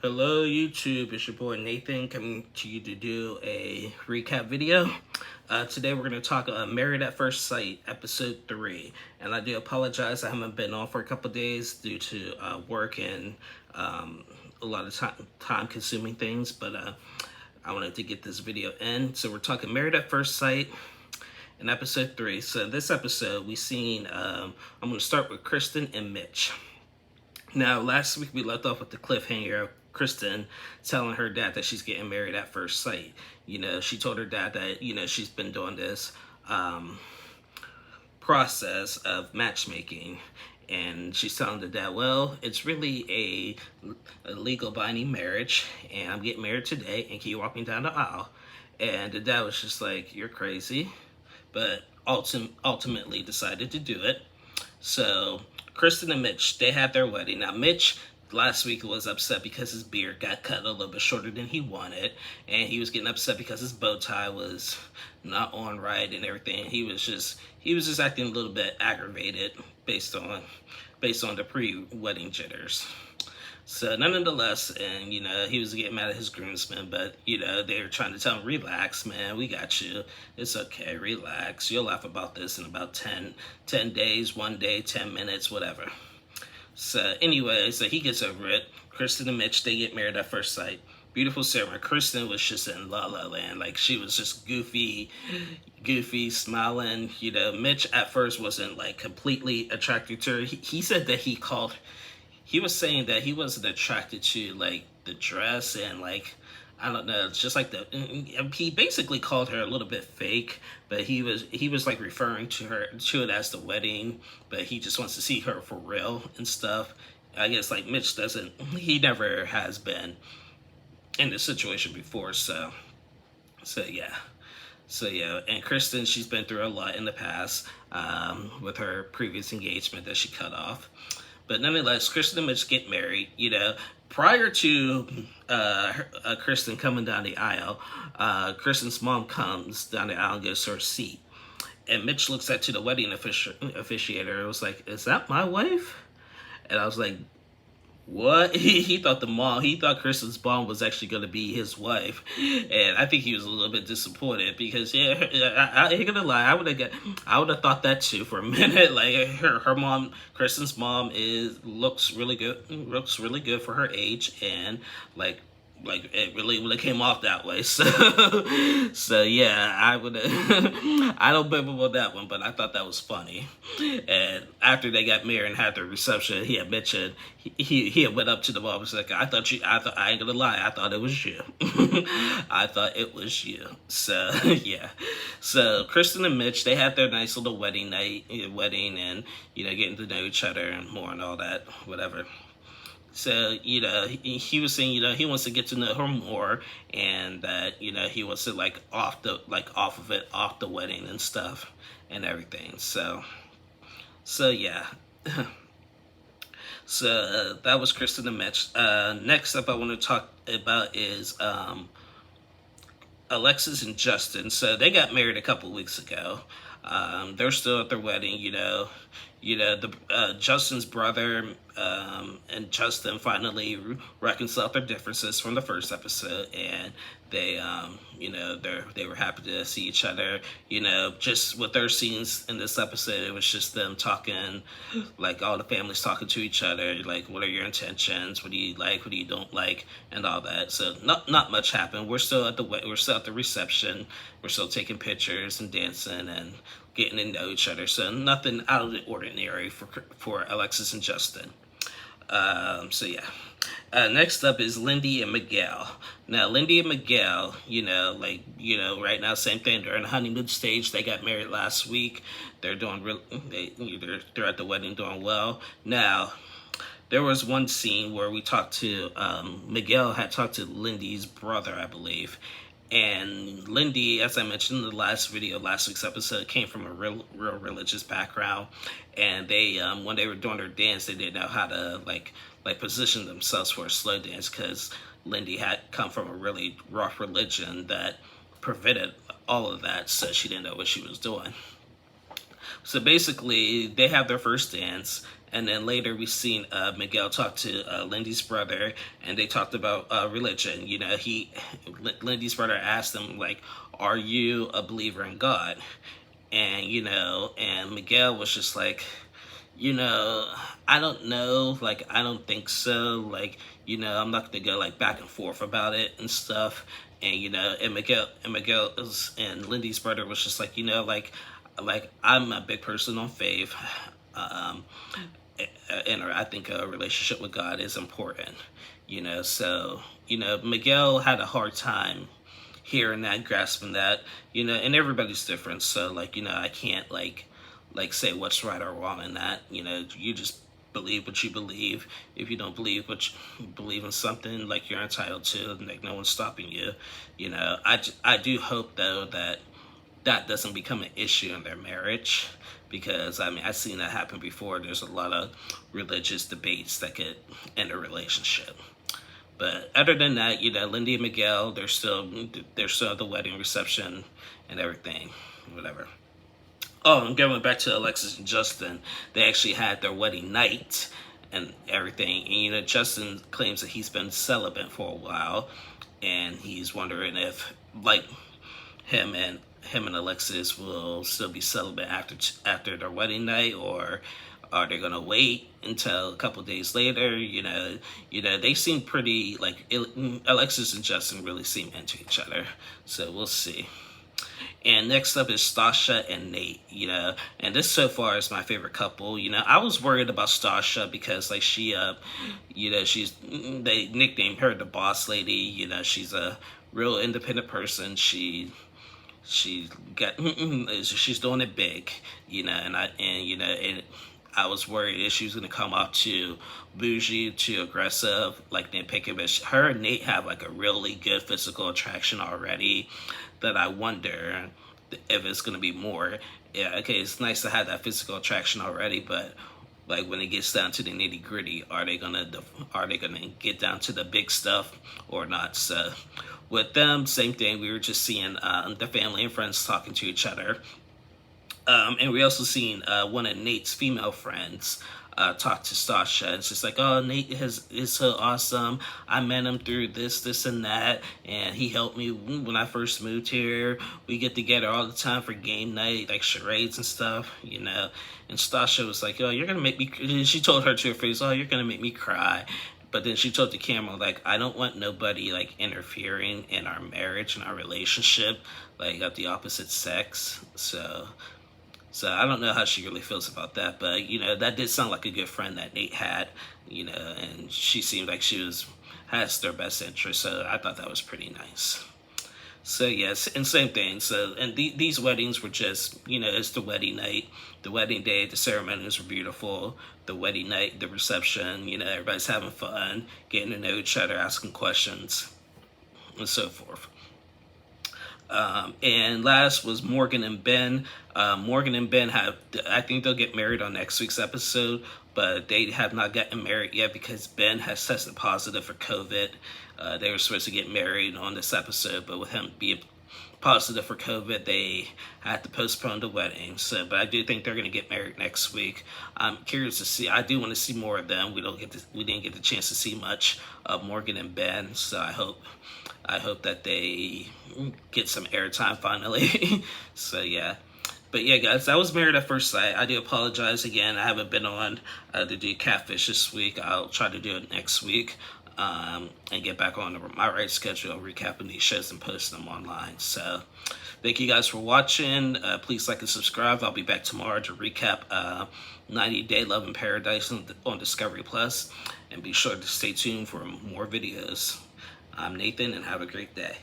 Hello YouTube, it's your boy Nathan coming to you to do a recap video. Today we're going to talk Married at First Sight, episode 3. And I do apologize, I haven't been on for a couple days due to work and a lot of time consuming things, but I wanted to get this video in. So we're talking Married at First Sight in episode 3. So this episode we seen, I'm going to start with Kristen and Mitch. Now, last week we left off with the cliffhanger of Kristen telling her dad that she's getting married at first sight. You know, she told her dad that, she's been doing this process of matchmaking. And she's telling the dad, well, it's really a legal binding marriage. And I'm getting married today. And can you walk me down the aisle? And the dad was just like, you're crazy. But ultimately decided to do it. So Kristen and Mitch, they had their wedding. Now, Mitch last week was upset because his beard got cut a little bit shorter than he wanted. And he was getting upset because his bow tie was not on right and everything. He was just acting a little bit aggravated based on the pre-wedding jitters. So nonetheless, and he was getting mad at his groomsmen, but they were trying to tell him, relax, man, we got you. It's okay, relax. You'll laugh about this in about 10 days, 1 day, 10 minutes, whatever. So anyway, so he gets over it. Kristen and Mitch, they get married at first sight. Beautiful ceremony. Kristen was just in La La Land. Like, she was just goofy, smiling. Mitch at first wasn't like completely attracted to her. He said that he was saying that he wasn't attracted to like the dress and like, I don't know, it's just like he basically called her a little bit fake, but he was like referring to it as the wedding, but he just wants to see her for real and stuff. I guess like Mitch he never has been in this situation before, so yeah. So yeah, and Kristen, she's been through a lot in the past with her previous engagement that she cut off. But nonetheless, Kristen and Mitch get married. Prior to Kristen coming down the aisle, Kristen's mom comes down the aisle and gets her seat. And Mitch looks to the wedding officiator. It was like, is that my wife? And I was like, what? He thought Kristen's mom was actually going to be his wife. And I think he was a little bit disappointed because, I ain't gonna lie, I would have thought that too for a minute. Like, her mom, Kristen's mom looks really good for her age, and like it really came off that way. So yeah, I would I don't blame him on that one, but I thought that was funny. And after they got married and had their reception, he had mentioned he had went up to the mom and was like, I ain't gonna lie, I thought it was you. I thought it was you. So yeah. So Kristen and Mitch, they had their nice little wedding and getting to know each other and more and all that, whatever. So, he was saying, he wants to get to know her more, and that, he wants to off the wedding and stuff and everything. So yeah. So that was Kristen and Mitch. Next up I want to talk about is Alexis and Justin. So they got married a couple weeks ago. They're still at their wedding, Justin's brother and Justin finally reconciled their differences from the first episode, and they they were happy to see each other. Just with their scenes in this episode, it was just them talking, like all the families talking to each other, like, what are your intentions, what do you like, what do you don't like, and all that. So not much happened. We're still at the reception. We're still taking pictures and dancing and getting to know each other. So nothing out of the ordinary for Alexis and Justin. So yeah. Next up is Lindy and Miguel. Now, Lindy and Miguel, right now, same thing. They're in the honeymoon stage. They got married last week. They're doing they're at the wedding doing well. Now, there was one scene where we talked to Miguel had talked to Lindy's brother, I believe. And Lindy, as I mentioned in the last week's episode, came from a real religious background. And they, when they were doing their dance, they didn't know how to position themselves for a slow dance, because Lindy had come from a really rough religion that prevented all of that, so she didn't know what she was doing. So basically, they have their first dance, And then later we seen Miguel talk to Lindy's brother, and they talked about religion. You know, Lindy's brother asked him, like, are you a believer in God? And, you know, and Miguel was just like, you know, I don't know, like, I don't think so, like, you know, I'm not gonna go, like, back and forth about it and stuff. And, you know, and and Lindy's brother was just like, you know, like I'm a big person on faith, um, and I think a relationship with God is important, you know. So, you know, Miguel had a hard time hearing that, grasping that, you know, and everybody's different. So, like, you know, I can't like say what's right or wrong in that. You know, you just believe what you believe. If you don't believe believe in something, like, you're entitled to, like, no one's stopping you. You know, I do hope though that doesn't become an issue in their marriage, because I mean, I've seen that happen before. There's a lot of religious debates that could end a relationship. But other than that, you know, Lindy and Miguel, they're still at the wedding reception and everything, whatever. Oh, and going back to Alexis and Justin, they actually had their wedding night and everything. And, you know, Justin claims that he's been celibate for a while, and he's wondering if, like, him and Alexis will still be celibate after their wedding night, or are they gonna wait until a couple days later? You know, they seem pretty, like, Alexis and Justin really seem into each other. So we'll see. And next up is Sasha and Nate, you know, and this so far is my favorite couple. You know, I was worried about Sasha because, like, she, you know, they nicknamed her the boss lady. You know, she's a real independent person. She's doing it big, you know, and I was worried that she was gonna come off too bougie, too aggressive, like nitpicking. But her and Nate have, like, a really good physical attraction already, that I wonder if it's gonna be more. Yeah, okay, it's nice to have that physical attraction already, but, like, when it gets down to the nitty gritty, are they gonna get down to the big stuff or not? So with them, same thing. We were just seeing the family and friends talking to each other. And we also seen one of Nate's female friends talk to Sasha. It's just like, oh, Nate is so awesome. I met him through this, and that, and he helped me when I first moved here. We get together all the time for game night, like charades and stuff, you know. And Sasha was like, oh, you're gonna make me. She told her to her face, oh, you're gonna make me cry. But then she told the camera, like, I don't want nobody, like, interfering in our marriage and our relationship, like, of the opposite sex. So I don't know how she really feels about that, but, you know, that did sound like a good friend that Nate had, you know, and she seemed like has their best interest, so I thought that was pretty nice. So, yes, and same thing. So, and these weddings were just, you know, it's the wedding night, the wedding day, the ceremonies were beautiful, the wedding night, the reception, you know, everybody's having fun, getting to know each other, asking questions, and so forth. And last was Morgan and Ben. Morgan and Ben I think they'll get married on next week's episode, but they have not gotten married yet because Ben has tested positive for COVID. They were supposed to get married on this episode, but with him being positive for COVID, they had to postpone the wedding. So, but I do think they're going to get married next week. I'm curious to see. I do want to see more of them. We didn't get the chance to see much of Morgan and Ben, so I hope that they get some airtime finally. So, yeah. But yeah, guys, that was Married at First Sight. I do apologize again. I haven't been on to do Catfish this week. I'll try to do it next week and get back on my right schedule, recapping these shows and posting them online. So thank you guys for watching. Please like and subscribe. I'll be back tomorrow to recap 90 Day Love in Paradise on Discovery Plus. And be sure to stay tuned for more videos. I'm Nathan, and have a great day.